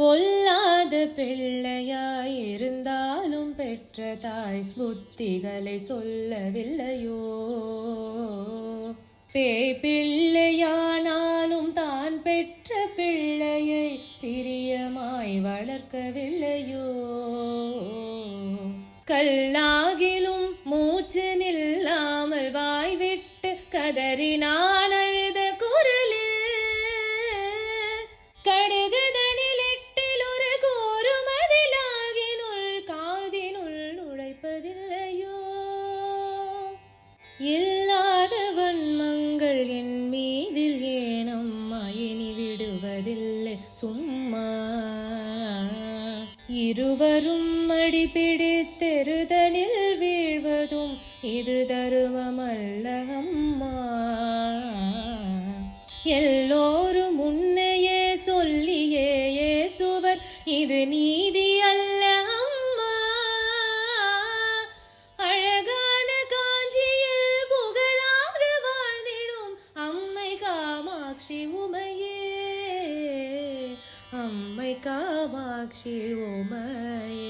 பொல்லாத பிள்ளையாயிருந்தாலும் பெற்ற தாய் புத்திகளை சொல்லவில்லையோ? பிள்ளையானாலும் தான் பெற்ற பிள்ளையை பிரியமாய் வளர்க்கவில்லையோ? கல்லாகிலும் மூச்சு நில்லாமல் வாய்விட்டு கதறினான் அழுத குரலில், கடுகுதனில் எட்டில் ஒரு கூறுமதிலாகினுள் காதினுள் நுழைப்பதில்லையோ? இல்லாத வன்மங்கள் என் மீதில் ஏனம்மா இனி விடுவதில்லை சும்மா? இருவரும் அடிபிடித்தெருதனில் வீழ்வதும் இது தருமமல்ல அம்மா. எல்லோரும் உன்னையே சொல்லியே ஏசுவர், இது நீதி அல்ல அம்மா. அழகான காஞ்சியில் புகழாக வாழ்ந்திடும் அம்மை காமாட்சி உமையே, அம்மை காமாட்சி உமையே.